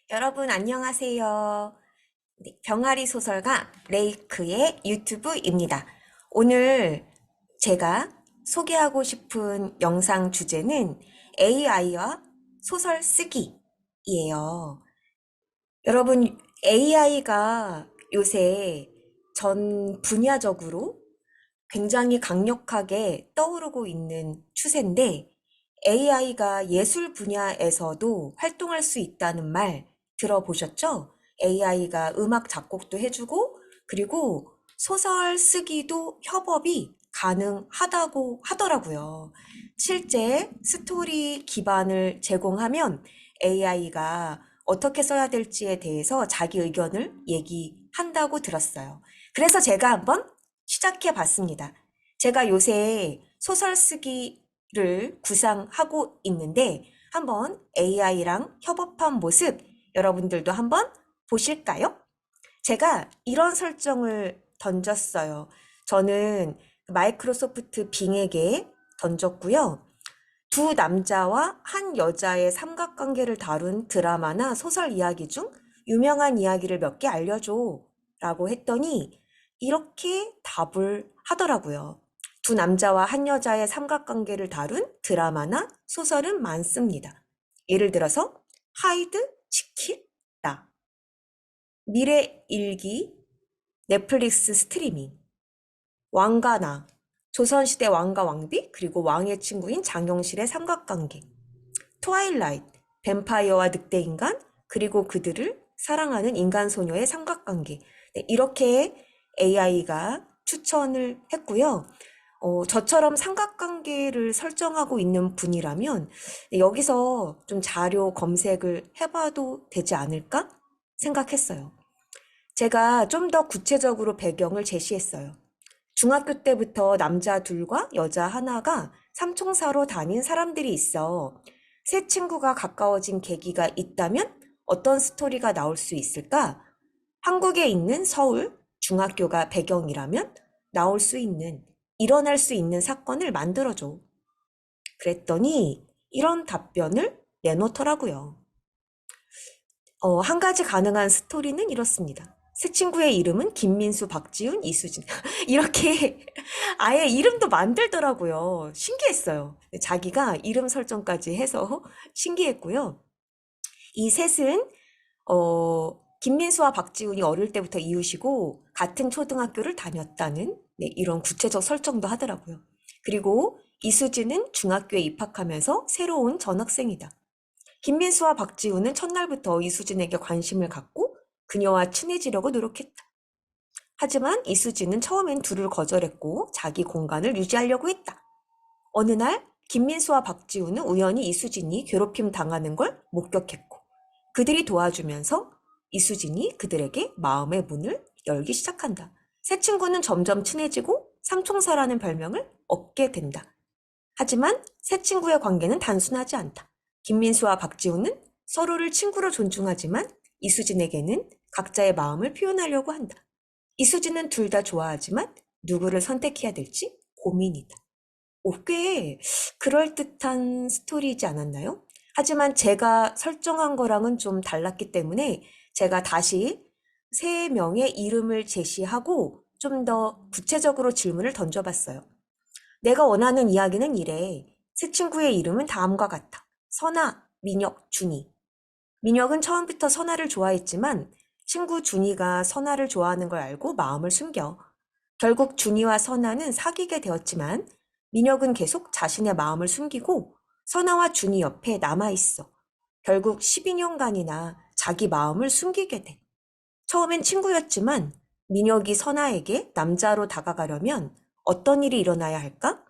여러분 안녕하세요. 네, 병아리 소설가 레이크의 유튜브입니다. 오늘 제가 소개하고 싶은 영상 주제는 AI와 소설 쓰기이에요. 여러분, AI가 요새 전 분야적으로 굉장히 강력하게 떠오르고 있는 추세인데 AI가 예술 분야에서도 활동할 수 있다는 말 들어보셨죠? AI가 음악 작곡도 해주고 그리고 소설 쓰기도 협업이 가능하다고 하더라고요. 실제 스토리 기반을 제공하면 AI가 어떻게 써야 될지에 대해서 자기 의견을 얘기한다고 들었어요. 그래서 제가 한번 시작해 봤습니다. 제가 요새 소설 쓰기를 구상하고 있는데 한번 AI랑 협업한 모습 여러분들도 한번 보실까요? 제가 이런 설정을 던졌어요. 저는 마이크로소프트 빙에게 던졌고요. 두 남자와 한 여자의 삼각관계를 다룬 드라마나 소설 이야기 중 유명한 이야기를 몇 개 알려줘 라고 했더니 이렇게 답을 하더라고요. 두 남자와 한 여자의 삼각관계를 다룬 드라마나 소설은 많습니다. 예를 들어서 하이드, 치킨, 나, 미래 일기, 넷플릭스 스트리밍, 왕과 나, 조선시대 왕과 왕비, 그리고 왕의 친구인 장영실의 삼각관계, 트와일라이트, 뱀파이어와 늑대인간, 그리고 그들을 사랑하는 인간 소녀의 삼각관계. 네, 이렇게 AI가 추천을 했고요. 저처럼 삼각관계를 설정하고 있는 분이라면 여기서 좀 자료 검색을 해봐도 되지 않을까 생각했어요. 제가 좀 더 구체적으로 배경을 제시했어요. 중학교 때부터 남자 둘과 여자 하나가 삼총사로 다닌 사람들이 있어. 세 친구가 가까워진 계기가 있다면 어떤 스토리가 나올 수 있을까? 한국에 있는 서울 중학교가 배경이라면 나올 수 있는, 일어날 수 있는 사건을 만들어줘. 그랬더니 이런 답변을 내놓더라고요. 한 가지 가능한 스토리는 이렇습니다. 새 친구의 이름은 김민수, 박지훈, 이수진. 이렇게 아예 이름도 만들더라고요. 신기했어요. 자기가 이름 설정까지 해서 신기했고요. 이 셋은, 김민수와 박지훈이 어릴 때부터 이웃이고 같은 초등학교를 다녔다는 네, 이런 구체적 설정도 하더라고요. 그리고 이수진은 중학교에 입학하면서 새로운 전학생이다. 김민수와 박지우는 첫날부터 이수진에게 관심을 갖고 그녀와 친해지려고 노력했다. 하지만 이수진은 처음엔 둘을 거절했고 자기 공간을 유지하려고 했다. 어느 날 김민수와 박지우는 우연히 이수진이 괴롭힘 당하는 걸 목격했고 그들이 도와주면서 이수진이 그들에게 마음의 문을 열기 시작한다. 새 친구는 점점 친해지고 삼총사라는 별명을 얻게 된다. 하지만 새 친구의 관계는 단순하지 않다. 김민수와 박지우는 서로를 친구로 존중하지만 이수진에게는 각자의 마음을 표현하려고 한다. 이수진은 둘 다 좋아하지만 누구를 선택해야 될지 고민이다. 꽤 그럴듯한 스토리이지 않았나요? 하지만 제가 설정한 거랑은 좀 달랐기 때문에 제가 다시 세 명의 이름을 제시하고 좀 더 구체적으로 질문을 던져봤어요. 내가 원하는 이야기는 이래. 새 친구의 이름은 다음과 같아. 선아, 민혁, 준이. 민혁은 처음부터 선아를 좋아했지만 친구 준이가 선아를 좋아하는 걸 알고 마음을 숨겨. 결국 준이와 선아는 사귀게 되었지만 민혁은 계속 자신의 마음을 숨기고 선아와 준이 옆에 남아있어. 결국 12년간이나 자기 마음을 숨기게 돼. 처음엔 친구였지만 민혁이 선아에게 남자로 다가가려면 어떤 일이 일어나야 할까?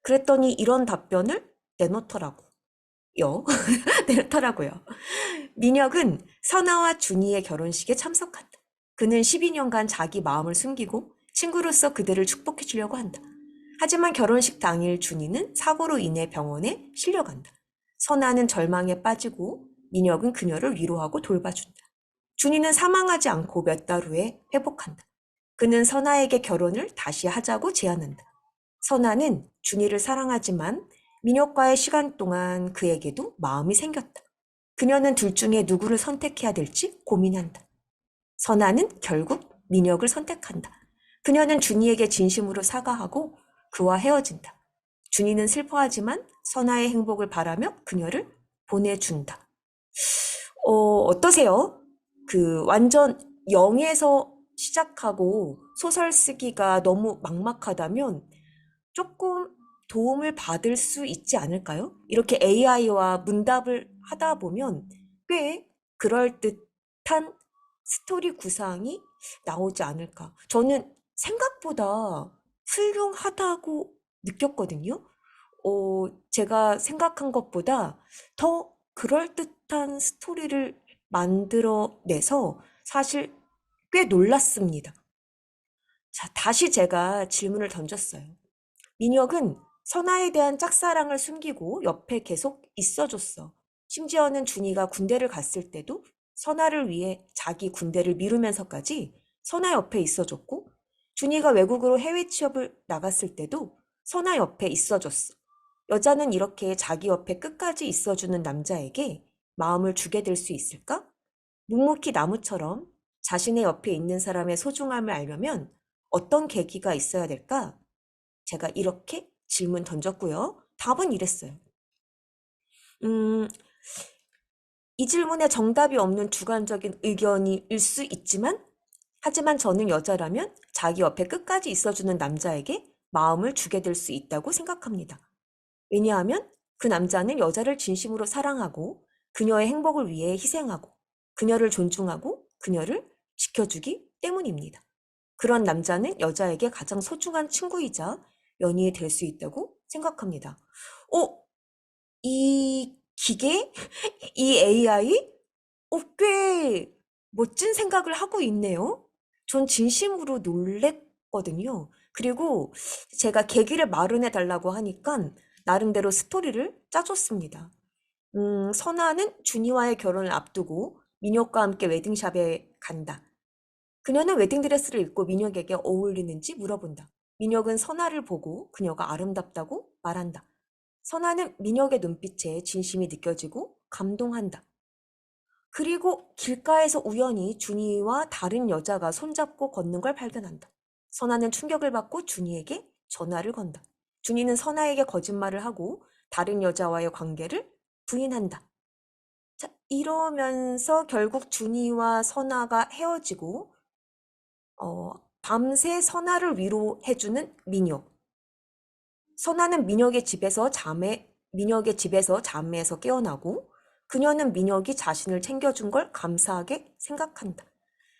그랬더니 이런 답변을 내놓더라고요. 내놓더라고요. 민혁은 선아와 준이의 결혼식에 참석한다. 그는 12년간 자기 마음을 숨기고 친구로서 그들을 축복해 주려고 한다. 하지만 결혼식 당일 준이는 사고로 인해 병원에 실려간다. 선아는 절망에 빠지고 민혁은 그녀를 위로하고 돌봐준다. 준이는 사망하지 않고 몇 달 후에 회복한다. 그는 선아에게 결혼을 다시 하자고 제안한다. 선아는 준이를 사랑하지만 민혁과의 시간 동안 그에게도 마음이 생겼다. 그녀는 둘 중에 누구를 선택해야 될지 고민한다. 선아는 결국 민혁을 선택한다. 그녀는 준이에게 진심으로 사과하고 그와 헤어진다. 준이는 슬퍼하지만 선아의 행복을 바라며 그녀를 보내준다. 어떠세요? 완전 0에서 시작하고 소설 쓰기가 너무 막막하다면 조금 도움을 받을 수 있지 않을까요? 이렇게 AI와 문답을 하다 보면 꽤 그럴듯한 스토리 구상이 나오지 않을까. 저는 생각보다 훌륭하다고 느꼈거든요. 제가 생각한 것보다 더 그럴듯한 스토리를 만들어내서 사실 꽤 놀랐습니다. 자, 다시 제가 질문을 던졌어요. 민혁은 선아에 대한 짝사랑을 숨기고 옆에 계속 있어줬어. 심지어는 준이가 군대를 갔을 때도 선아를 위해 자기 군대를 미루면서까지 선아 옆에 있어줬고, 준이가 외국으로 해외 취업을 나갔을 때도 선아 옆에 있어줬어. 여자는 이렇게 자기 옆에 끝까지 있어주는 남자에게 마음을 주게 될 수 있을까? 묵묵히 나무처럼 자신의 옆에 있는 사람의 소중함을 알려면 어떤 계기가 있어야 될까? 제가 이렇게 질문 던졌고요. 답은 이랬어요. 음, 이 질문에 정답이 없는 주관적인 의견일 수 있지만, 하지만 저는 여자라면 자기 옆에 끝까지 있어주는 남자에게 마음을 주게 될 수 있다고 생각합니다. 왜냐하면 그 남자는 여자를 진심으로 사랑하고 그녀의 행복을 위해 희생하고 그녀를 존중하고 그녀를 지켜주기 때문입니다. 그런 남자는 여자에게 가장 소중한 친구이자 연인이 될 수 있다고 생각합니다. 어, 이 기계? 이 AI? 꽤 멋진 생각을 하고 있네요. 전 진심으로 놀랬거든요. 그리고 제가 계기를 마련해 달라고 하니까 나름대로 스토리를 짜줬습니다. 선아는 준이와의 결혼을 앞두고 민혁과 함께 웨딩샵에 간다. 그녀는 웨딩드레스를 입고 민혁에게 어울리는지 물어본다. 민혁은 선아를 보고 그녀가 아름답다고 말한다. 선아는 민혁의 눈빛에 진심이 느껴지고 감동한다. 그리고 길가에서 우연히 준이와 다른 여자가 손잡고 걷는 걸 발견한다. 선아는 충격을 받고 준이에게 전화를 건다. 준이는 선아에게 거짓말을 하고 다른 여자와의 관계를 부인한다. 자, 이러면서 결국 준이와 선아가 헤어지고 밤새 선아를 위로해주는 민혁. 선아는 민혁의 집에서 잠에서 깨어나고 그녀는 민혁이 자신을 챙겨준 걸 감사하게 생각한다.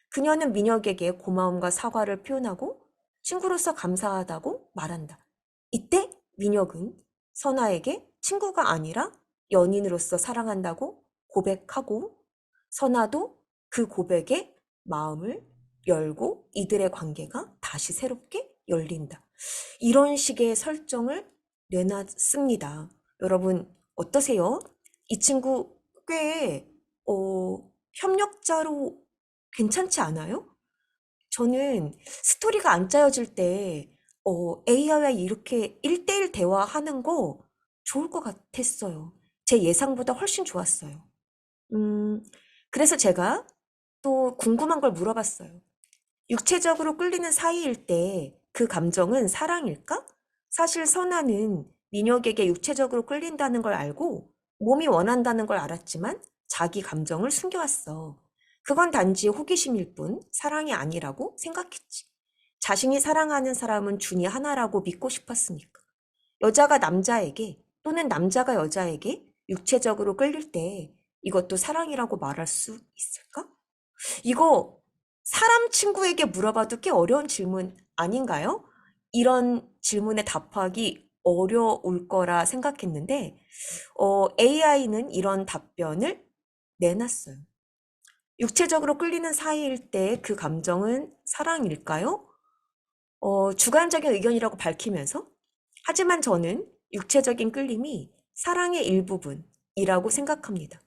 그녀는 민혁에게 고마움과 사과를 표현하고 친구로서 감사하다고 말한다. 이때 민혁은 선아에게 친구가 아니라 연인으로서 사랑한다고 고백하고 선아도 그 고백에 마음을 열고 이들의 관계가 다시 새롭게 열린다. 이런 식의 설정을 내놨습니다. 여러분 어떠세요? 이 친구 꽤 협력자로 괜찮지 않아요? 저는 스토리가 안 짜여질 때 AI와 이렇게 1대1 대화하는 거 좋을 것 같았어요. 제 예상보다 훨씬 좋았어요. 음, 그래서 제가 또 궁금한 걸 물어봤어요. 육체적으로 끌리는 사이일 때 그 감정은 사랑일까? 사실 선아는 민혁에게 육체적으로 끌린다는 걸 알고 몸이 원한다는 걸 알았지만 자기 감정을 숨겨왔어. 그건 단지 호기심일 뿐 사랑이 아니라고 생각했지. 자신이 사랑하는 사람은 준이 하나라고 믿고 싶었으니까. 여자가 남자에게 또는 남자가 여자에게 육체적으로 끌릴 때 이것도 사랑이라고 말할 수 있을까? 이거 사람 친구에게 물어봐도 꽤 어려운 질문 아닌가요? 이런 질문에 답하기 어려울 거라 생각했는데, AI는 이런 답변을 내놨어요. 육체적으로 끌리는 사이일 때 그 감정은 사랑일까요? 주관적인 의견이라고 밝히면서, 하지만 저는 육체적인 끌림이 사랑의 일부분이라고 생각합니다.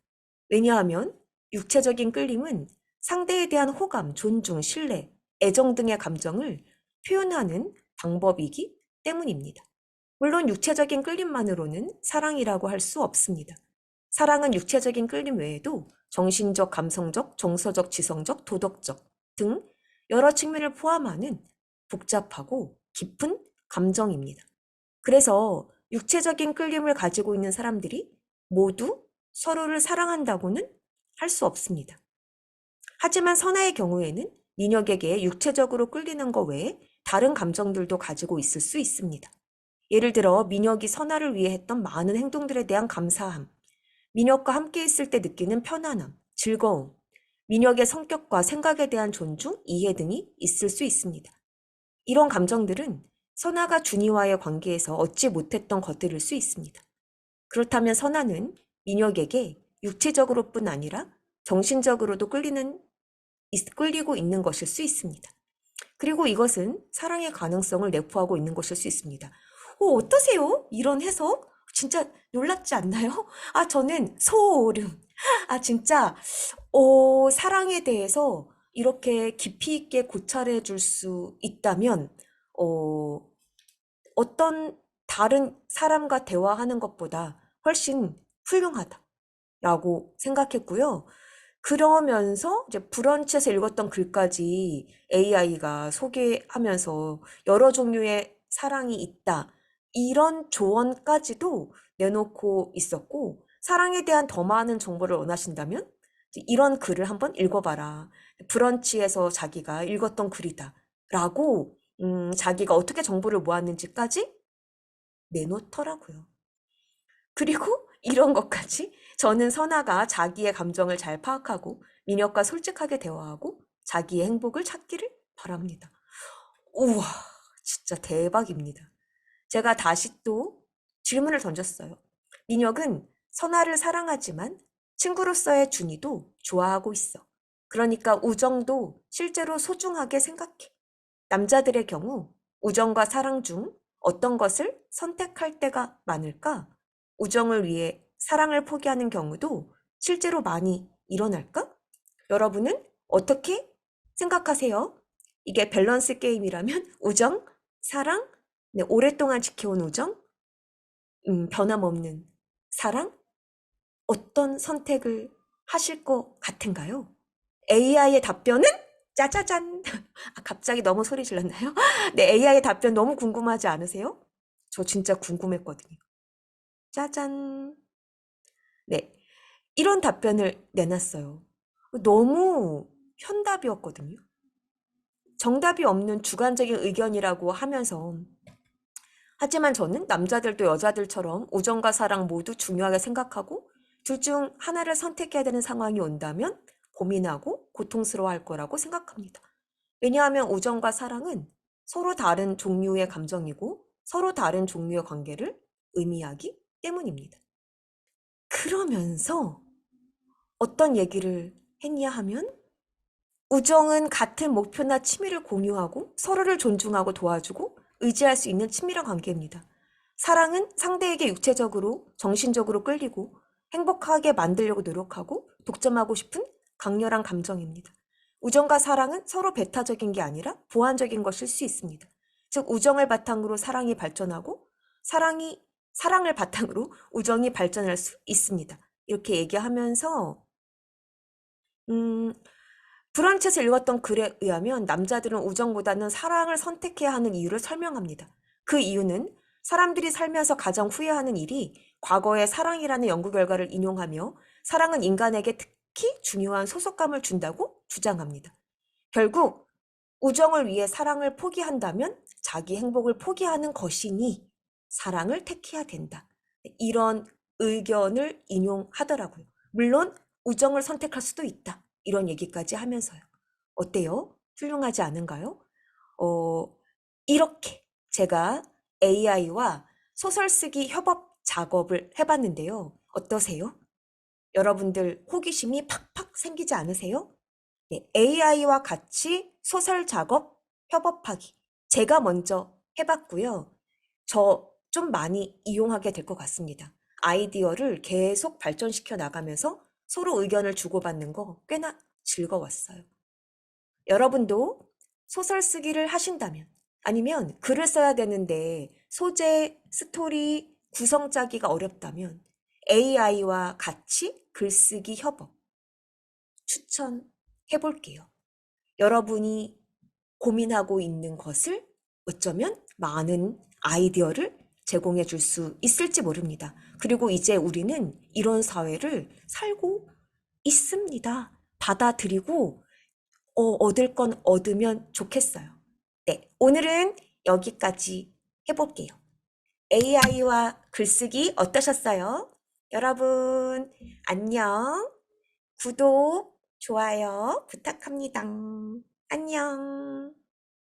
왜냐하면 육체적인 끌림은 상대에 대한 호감, 존중, 신뢰, 애정 등의 감정을 표현하는 방법이기 때문입니다. 물론 육체적인 끌림만으로는 사랑이라고 할 수 없습니다. 사랑은 육체적인 끌림 외에도 정신적, 감성적, 정서적, 지성적, 도덕적 등 여러 측면을 포함하는 복잡하고 깊은 감정입니다. 그래서 육체적인 끌림을 가지고 있는 사람들이 모두 서로를 사랑한다고는 할 수 없습니다. 하지만 선아의 경우에는 민혁에게 육체적으로 끌리는 것 외에 다른 감정들도 가지고 있을 수 있습니다. 예를 들어 민혁이 선아를 위해 했던 많은 행동들에 대한 감사함, 민혁과 함께 있을 때 느끼는 편안함, 즐거움, 민혁의 성격과 생각에 대한 존중, 이해 등이 있을 수 있습니다. 이런 감정들은 선아가 준이와의 관계에서 얻지 못했던 것들일 수 있습니다. 그렇다면 선아는 민혁에게 육체적으로뿐 아니라 정신적으로도 끌리고 있는 것일 수 있습니다. 그리고 이것은 사랑의 가능성을 내포하고 있는 것일 수 있습니다. 어떠세요? 이런 해석? 진짜 놀랍지 않나요? 저는 소름. 진짜, 사랑에 대해서 이렇게 깊이 있게 고찰해 줄 수 있다면, 어, 어떤 다른 사람과 대화하는 것보다 훨씬 훌륭하다라고 생각했고요. 그러면서 이제 브런치에서 읽었던 글까지 AI가 소개하면서 여러 종류의 사랑이 있다. 이런 조언까지도 내놓고 있었고, 사랑에 대한 더 많은 정보를 원하신다면 이런 글을 한번 읽어봐라. 브런치에서 자기가 읽었던 글이다. 라고, 자기가 어떻게 정보를 모았는지까지 내놓더라고요. 그리고 이런 것까지 저는 선아가 자기의 감정을 잘 파악하고 민혁과 솔직하게 대화하고 자기의 행복을 찾기를 바랍니다. 우와, 진짜 대박입니다. 제가 다시 또 질문을 던졌어요. 민혁은 선아를 사랑하지만 친구로서의 준이도 좋아하고 있어. 그러니까 우정도 실제로 소중하게 생각해. 남자들의 경우 우정과 사랑 중 어떤 것을 선택할 때가 많을까? 우정을 위해 사랑을 포기하는 경우도 실제로 많이 일어날까? 여러분은 어떻게 생각하세요? 이게 밸런스 게임이라면 우정, 사랑, 네, 오랫동안 지켜온 우정, 변함없는 사랑? 어떤 선택을 하실 것 같은가요? AI의 답변은 짜자잔. 갑자기 너무 소리 질렀나요? 네, AI의 답변 너무 궁금하지 않으세요? 저 진짜 궁금했거든요. 짜잔. 네, 이런 답변을 내놨어요. 너무 현답이었거든요. 정답이 없는 주관적인 의견이라고 하면서 하지만 저는 남자들도 여자들처럼 우정과 사랑 모두 중요하게 생각하고 둘 중 하나를 선택해야 되는 상황이 온다면 고민하고 고통스러워할 거라고 생각합니다. 왜냐하면 우정과 사랑은 서로 다른 종류의 감정이고 서로 다른 종류의 관계를 의미하기 때문입니다. 그러면서 어떤 얘기를 했냐 하면 우정은 같은 목표나 취미를 공유하고 서로를 존중하고 도와주고 의지할 수 있는 친밀한 관계입니다. 사랑은 상대에게 육체적으로, 정신적으로 끌리고 행복하게 만들려고 노력하고 독점하고 싶은 강렬한 감정입니다. 우정과 사랑은 서로 배타적인 게 아니라 보완적인 것일 수 있습니다. 즉, 우정을 바탕으로 사랑이 발전하고 사랑을 바탕으로 우정이 발전할 수 있습니다. 이렇게 얘기하면서 브런치에서 읽었던 글에 의하면 남자들은 우정보다는 사랑을 선택해야 하는 이유를 설명합니다. 그 이유는 사람들이 살면서 가장 후회하는 일이 과거의 사랑이라는 연구 결과를 인용하며 사랑은 인간에게 특히 중요한 소속감을 준다고 주장합니다. 결국 우정을 위해 사랑을 포기한다면 자기 행복을 포기하는 것이니 사랑을 택해야 된다. 이런 의견을 인용하더라고요. 물론 우정을 선택할 수도 있다. 이런 얘기까지 하면서요. 어때요? 훌륭하지 않은가요? 이렇게 제가 AI와 소설 쓰기 협업 작업을 해봤는데요. 어떠세요? 여러분들 호기심이 팍팍 생기지 않으세요? 네, AI와 같이 소설 작업 협업하기. 제가 먼저 해봤고요. 저 좀 많이 이용하게 될 것 같습니다. 아이디어를 계속 발전시켜 나가면서 서로 의견을 주고받는 거 꽤나 즐거웠어요. 여러분도 소설 쓰기를 하신다면 아니면 글을 써야 되는데 소재, 스토리, 구성 짜기가 어렵다면 AI와 같이 글쓰기 협업 추천해 볼게요. 여러분이 고민하고 있는 것을 어쩌면 많은 아이디어를 제공해 줄 수 있을지 모릅니다. 그리고 이제 우리는 이런 사회를 살고 있습니다. 받아들이고 얻을 건 얻으면 좋겠어요. 네, 오늘은 여기까지 해볼게요. AI와 글쓰기 어떠셨어요? 여러분, 안녕. 구독, 좋아요 부탁합니다. 안녕.